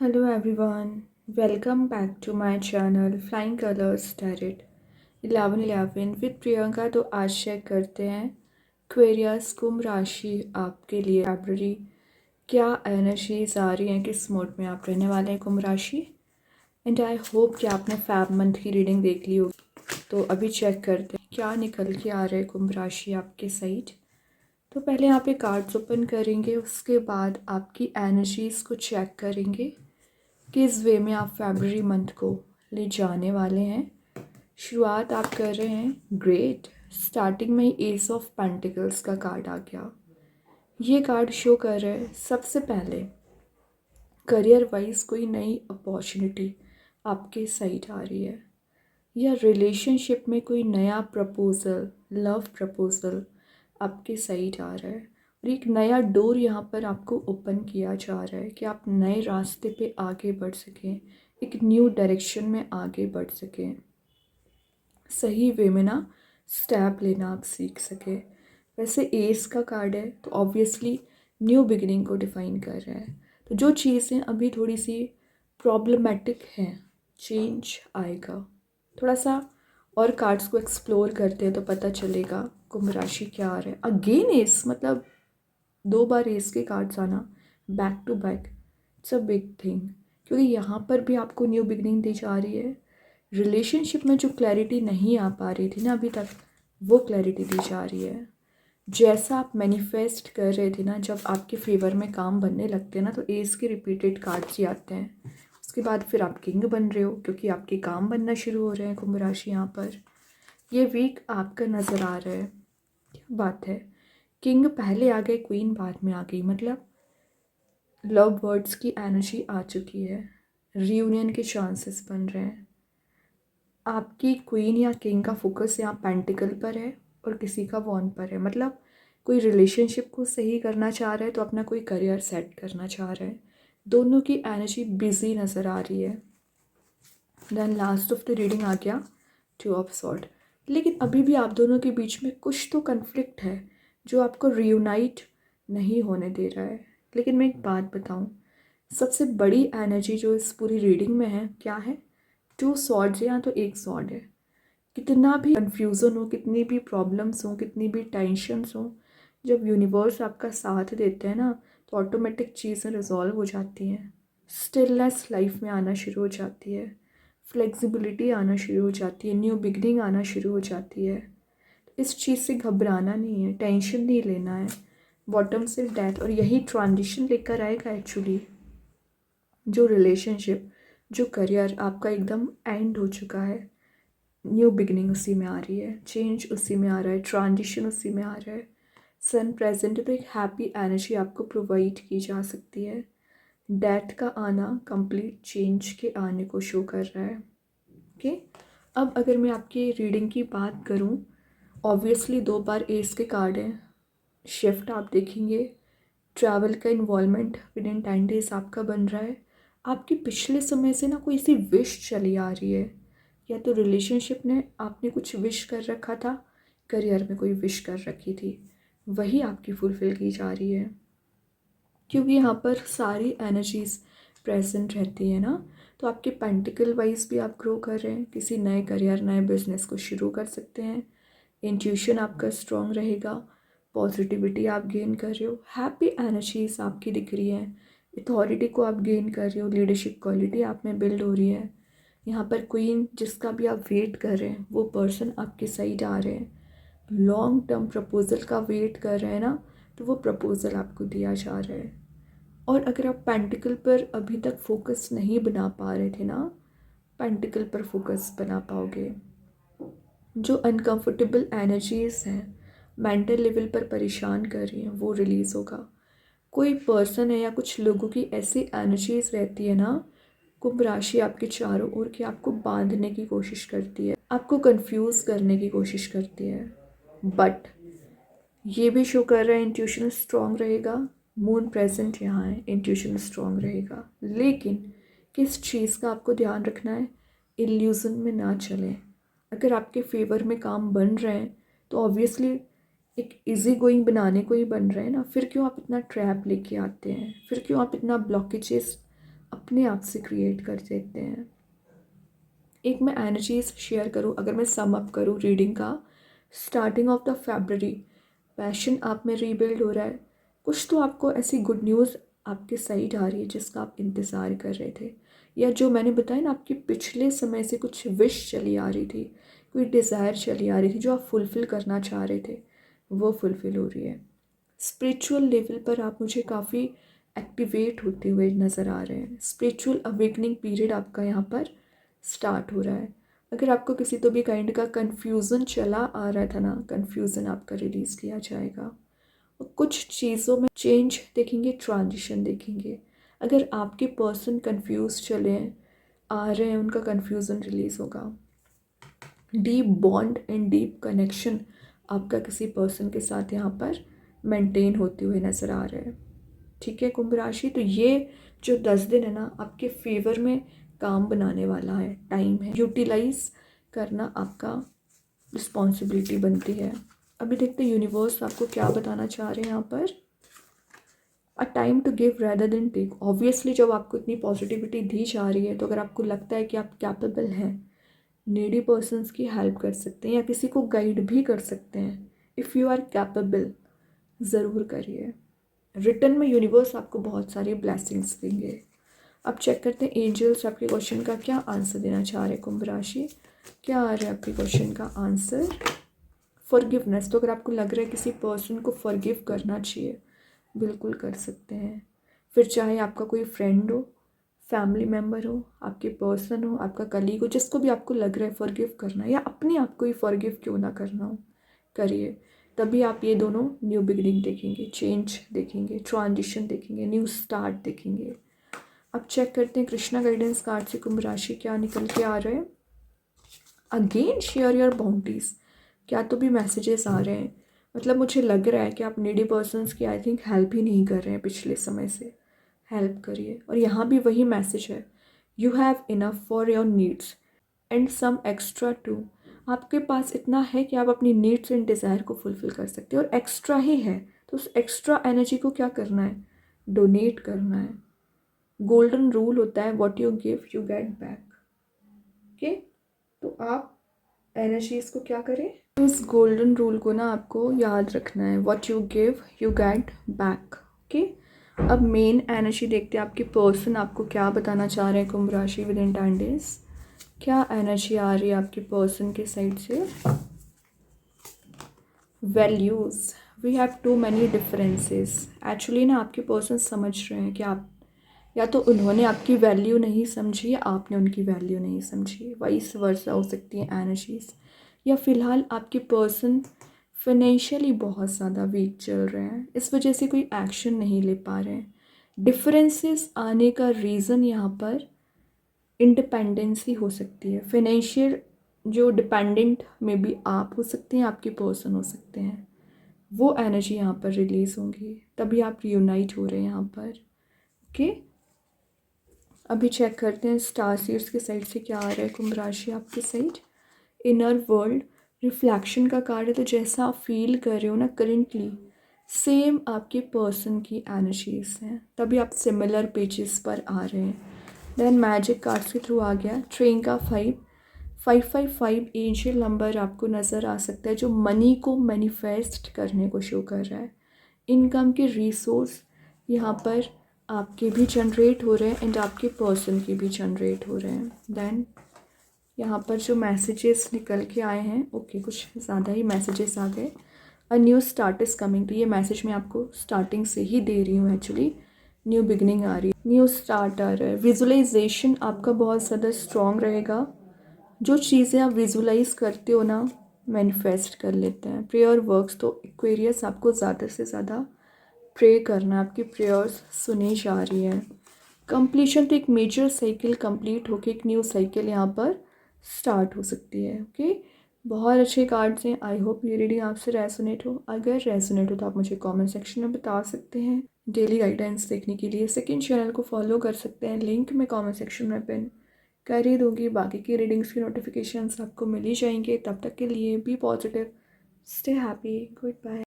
Hello everyone, welcome back to my channel Flying Colors Tarot 1111 with Priyanka. तो आज check करते हैं क्वेरियस कुंभ राशि आपके लिए फरवरी क्या एनर्जीज आ रही हैं, किस मोड में आप रहने वाले हैं कुंभ राशि। एंड आई होप कि आपने फैब मंथ की रीडिंग देख ली होगी। तो अभी चेक करते हैं क्या निकल के आ रहा है कुंभ राशि आपके साइड। तो पहले यहाँ पे कार्ड्स ओपन करेंगे, उसके बाद आपकी एनर्जीज को चेक करेंगे किस वे में आप फरवरी मंथ को ले जाने वाले हैं। शुरुआत आप कर रहे हैं ग्रेट। स्टार्टिंग में ही एस ऑफ पेंटिकल्स का कार्ड आ गया। ये कार्ड शो कर रहा है सबसे पहले करियर वाइज कोई नई अपॉर्चुनिटी आपके साइड आ रही है, या रिलेशनशिप में कोई नया प्रपोज़ल, लव प्रपोज़ल आपके साइड आ रहा है। और एक नया डोर यहाँ पर आपको ओपन किया जा रहा है कि आप नए रास्ते पे आगे बढ़ सकें, एक न्यू डायरेक्शन में आगे बढ़ सकें, सही वे में ना स्टेप लेना आप सीख सकें। वैसे एस का कार्ड है तो ऑब्वियसली न्यू बिगिनिंग को डिफाइन कर रहा है। तो जो चीज़ें अभी थोड़ी सी प्रॉब्लमेटिक हैं, चेंज आएगा। थोड़ा सा और कार्ड्स को एक्सप्लोर करते हैं तो पता चलेगा कुंभ राशि क्या आ रहा है। अगेन एस, मतलब 2 बार एस के कार्ड्स आना back to back, it's a big thing, क्योंकि यहाँ पर भी आपको न्यू बिगनिंग दी जा रही है। रिलेशनशिप में जो क्लैरिटी नहीं आ पा रही थी ना अभी तक, वो क्लैरिटी दी जा रही है। जैसा आप मैनिफेस्ट कर रहे थे ना, जब आपके फेवर में काम बनने लगते हैं ना, तो एस के रिपीटेड कार्ड्स ही आते हैं। उसके बाद फिर आप किंग बन रहे हो क्योंकि आपके काम बनना शुरू हो रहे हैं कुंभ राशि। यहाँ पर ये वीक आपका नज़र आ रहा है। क्या बात है, किंग पहले आ गए, क्वीन बाद में आ गई, मतलब लव बर्ड्स की एनर्जी आ चुकी है। रियूनियन के चांसेस बन रहे हैं। आपकी क्वीन या किंग का फोकस यहाँ पेंटिकल पर है और किसी का वॉन पर है, मतलब कोई रिलेशनशिप को सही करना चाह रहा है तो अपना कोई करियर सेट करना चाह रहा है। दोनों की एनर्जी बिजी नज़र आ रही है। Then last of the reading आ गया 2 ऑफ सॉर्ड। लेकिन अभी भी आप दोनों के बीच में कुछ तो कन्फ्लिक्ट है जो आपको रियूनाइट नहीं होने दे रहा है। लेकिन मैं एक बात बताऊं, सबसे बड़ी एनर्जी जो इस पूरी रीडिंग में है क्या है, 2 सॉर्ड्स है या तो 1 सॉर्ड है। कितना भी कन्फ्यूज़न हो, कितनी भी प्रॉब्लम्स हो, कितनी भी टेंशन्स हो, जब यूनिवर्स आपका साथ देते हैं ना तो ऑटोमेटिक चीज़ें रिजॉल्व हो जाती हैं। स्टिलनेस लाइफ में आना शुरू हो जाती है, फ्लेक्सिबिलिटी आना शुरू हो जाती है, न्यू बिगनिंग आना शुरू हो जाती है। इस चीज़ से घबराना नहीं है, टेंशन नहीं लेना है। बॉटम से डेथ, और यही ट्रांजिशन लेकर आएगा एक्चुअली। जो रिलेशनशिप, जो करियर आपका एकदम एंड हो चुका है, न्यू बिगनिंग उसी में आ रही है, चेंज उसी में आ रहा है, ट्रांजिशन उसी में आ रहा है। सन प्रेजेंट है तो एक हैप्पी एनर्जी आपको प्रोवाइड की जा सकती है। डेथ का आना कंप्लीट चेंज के आने को शो कर रहा है। ओके, अब अगर मैं आपकी रीडिंग की बात करूं, ऑब्वियसली 2 बार एस के कार्ड हैं। शिफ्ट आप देखेंगे, ट्रैवल का इन्वॉल्वमेंट विद इन 10 डेज आपका बन रहा है। आपकी पिछले समय से ना कोई सी विश चली आ रही है, या तो रिलेशनशिप ने आपने कुछ विश कर रखा था, करियर में कोई विश कर रखी थी, वही आपकी फुलफ़िल की जा रही है। क्योंकि यहाँ पर सारी एनर्जीज प्रेजेंट रहती है ना। तो आपके पेंटिकल वाइज भी आप ग्रो कर रहे हैं, किसी नए करियर, नए बिजनेस को शुरू कर सकते हैं। इंट्यूशन आपका स्ट्रॉन्ग रहेगा, पॉजिटिविटी आप गेन कर रहे हो, हैप्पी एनर्जीज आपकी दिख रही है, अथॉरिटी को आप गेन कर रहे हो, लीडरशिप क्वालिटी आप में बिल्ड हो रही है। यहाँ पर क्वीन जिसका भी आप वेट कर रहे हैं वो पर्सन आपके साइड आ रहे हैं। लॉन्ग टर्म प्रपोजल का वेट कर रहे हैं ना, तो वो प्रपोजल आपको दिया जा रहा है। और अगर आप पेंटिकल पर अभी तक फोकस नहीं बना पा रहे थे ना, पेंटिकल पर फोकस बना पाओगे। जो अनकंफर्टेबल एनर्जीज हैं, मेंटल लेवल पर परेशान कर रही हैं, वो रिलीज़ होगा। कोई पर्सन है या कुछ लोगों की ऐसी एनर्जीज रहती है ना, कुंभ राशि आपके चारों ओर की आपको बांधने की कोशिश करती है, आपको कंफ्यूज करने की कोशिश करती है। बट ये भी शो कर रहा है इंट्यूशन स्ट्रॉन्ग रहेगा। मून प्रेजेंट यहाँ है, इंट्यूशन स्ट्रॉन्ग रहेगा। लेकिन किस चीज़ का आपको ध्यान रखना है, इल्यूज़न में ना चलें। अगर आपके फेवर में काम बन रहे हैं तो ऑब्वियसली एक इजी गोइंग बनाने को ही बन रहे हैं ना, फिर क्यों आप इतना ट्रैप लेके आते हैं, फिर क्यों आप इतना ब्लॉकेजेस अपने आप से क्रिएट कर देते हैं। एक मैं एनर्जीज शेयर करूँ, अगर मैं सम अप करूँ रीडिंग का, starting of the February passion आप में रीबिल्ड हो रहा है। कुछ तो आपको ऐसी गुड न्यूज़ आपके साइड आ रही है जिसका आप इंतज़ार कर रहे थे, या जो मैंने बताया ना, आपकी पिछले समय से कुछ विश चली आ रही थी, कोई डिज़ायर चली आ रही थी जो आप फुलफ़िल करना चाह रहे थे, वो फुलफ़िल हो रही है। स्पिरिचुअल लेवल पर आप मुझे काफ़ी एक्टिवेट होते हुए नज़र आ रहे हैं। स्पिरिचुअल अवेकनिंग पीरियड आपका यहाँ पर स्टार्ट हो रहा है। अगर आपको किसी तो भी काइंड का कन्फ्यूज़न चला आ रहा था ना, कन्फ्यूज़न आपका रिलीज़ किया जाएगा और कुछ चीज़ों में चेंज देखेंगे, ट्रांजिशन देखेंगे। अगर आपके पर्सन कन्फ्यूज चले आ रहे हैं, उनका कन्फ्यूज़न रिलीज़ होगा। Deep bond and deep connection आपका किसी पर्सन के साथ यहाँ पर मेंटेन होते हुए नज़र आ रहे हैं। ठीक है कुंभ राशि, तो ये जो 10 दिन है ना, आपके फेवर में काम बनाने वाला है, टाइम है, यूटिलाइज करना आपका रिस्पॉन्सिबिलिटी बनती है। अभी देखते हैं यूनिवर्स आपको क्या बताना चाह रहे हैं यहाँ पर। A time to give rather than take. Obviously जब आपको इतनी पॉजिटिविटी दी जा रही है, तो अगर आपको लगता है कि आप कैपेबल हैं, नीडी पर्सन्स की हेल्प कर सकते हैं या किसी को गाइड भी कर सकते हैं, इफ़ यू आर कैपेबल, ज़रूर करिए। रिटर्न में यूनिवर्स आपको बहुत सारी ब्लेसिंग्स देंगे। अब चेक करते हैं एंजल्स आपके क्वेश्चन का क्या आंसर देना चाह रहे हैं कुंभ राशि। क्या आ रहा है आपके क्वेश्चन का आंसर? फॉरगिवनेस। तो अगर आपको लग रहा है किसी पर्सन को फॉरगिव करना चाहिए, बिल्कुल कर सकते हैं। फिर चाहे आपका कोई फ्रेंड हो, फैमिली मेम्बर हो, आपके पर्सन हो, आपका कलीग हो, जिसको भी आपको लग रहा है फॉरगिव करना, या अपने आप को ही फॉरगिव क्यों ना करना हो, करिए। तभी आप ये दोनों न्यू बिगिनिंग देखेंगे, चेंज देखेंगे, ट्रांजिशन देखेंगे, न्यू स्टार्ट देखेंगे। अब चेक करते हैं कृष्णा गाइडेंस कार्ड से कुंभ राशि क्या निकल के आ रहे हैं। Again share your boundaries. क्या तो भी मैसेजेस आ रहे हैं, मतलब मुझे लग रहा है कि आप नीडी पर्सन्स की आई थिंक हेल्प ही नहीं कर रहे हैं पिछले समय से। हेल्प करिए। और यहाँ भी वही मैसेज है, you have enough for your needs and some extra too. आपके पास इतना है कि आप अपनी नीड्स एंड डिज़ायर को फुलफ़िल कर सकते हो, और एक्स्ट्रा ही है, तो उस एक्स्ट्रा एनर्जी को क्या करना है, डोनेट करना है। गोल्डन रूल होता है, what you give you get back. Okay, तो आप एनर्जीज को क्या करें, तो इस गोल्डन रूल को ना आपको याद रखना है, what you give you get back. Okay, अब मेन एनर्जी देखते हैं, आपके पर्सन आपको क्या बताना चाह रहे हैं कुंभ राशि विद इन 10 डेज। क्या एनर्जी आ रही है आपके पर्सन के साइड से। Values, we have too many differences. Actually ना आपके पर्सन समझ रहे हैं कि आप, या तो उन्होंने आपकी वैल्यू नहीं समझी या आपने उनकी वैल्यू नहीं समझी, वाइस वर्सा हो सकती है एनर्जीज। या फिलहाल आपके पर्सन फाइनेंशियली बहुत ज़्यादा वीक चल रहे हैं, इस वजह से कोई एक्शन नहीं ले पा रहे हैं। डिफरेंसेस आने का रीज़न यहाँ पर इंडिपेंडेंसी हो सकती है। फाइनेंशियल जो डिपेंडेंट में भी आप हो सकते हैं, आपके पर्सन हो सकते हैं, वो एनर्जी यहाँ पर रिलीज़ होंगी, तभी आप रियूनाइट हो रहे हैं यहाँ पर। ओके, अभी चेक करते हैं स्टार सीड्स के साइड से क्या आ रहा है कुंभ राशि आपके साइड। इनर वर्ल्ड रिफ्लेक्शन का कार्ड है, तो जैसा आप फील कर रहे हो ना करेंटली, सेम आपके पर्सन की एनर्जीज हैं, तभी आप सिमिलर पेजेस पर आ रहे हैं। देन मैजिक कार्ड्स के थ्रू आ गया ट्रेन का 5 एंशियल नंबर आपको नज़र आ सकता है, जो मनी को मैनिफेस्ट करने को शो कर रहा है। इनकम के रिसोर्स यहाँ पर आपके भी जनरेट हो रहे हैं एंड आपके पर्सन के भी जनरेट हो रहे हैं। देन यहाँ पर जो मैसेजेस निकल के आए हैं, ओके कुछ ज़्यादा ही मैसेजेस आ गए। A new start is coming, तो ये मैसेज मैं आपको स्टार्टिंग से ही दे रही हूँ एक्चुअली। न्यू बिगनिंग आ रही है, न्यू स्टार्ट आ रहा है। विजुअलाइजेशन आपका बहुत ज़्यादा स्ट्रॉन्ग रहेगा, जो चीज़ें आप विजुलाइज करते हो ना, मैनिफेस्ट कर लेते हैं। प्रेयर वर्क्स, तो एक्वेरियस आपको ज़्यादा से ज़्यादा प्रे करना, आपकी प्रेयर्स सुनी जा रही हैं। कंप्लीशन, तो एक मेजर साइकिल कंप्लीट होकर एक न्यू साइकिल यहाँ पर स्टार्ट हो सकती है। ओके, बहुत अच्छे कार्ड्स हैं। आई होप ये रीडिंग आपसे रेजोनेट हो। अगर रेजोनेट हो तो आप मुझे कमेंट सेक्शन में बता सकते हैं। डेली गाइडेंस देखने के लिए सेकंड चैनल को फॉलो कर सकते हैं, लिंक मैं कमेंट सेक्शन में पिन कर ही दूँगी। बाकी की रीडिंग्स की नोटिफिकेशंस आपको मिल ही जाएंगे। तब तक के लिए be positive, stay happy, good bye.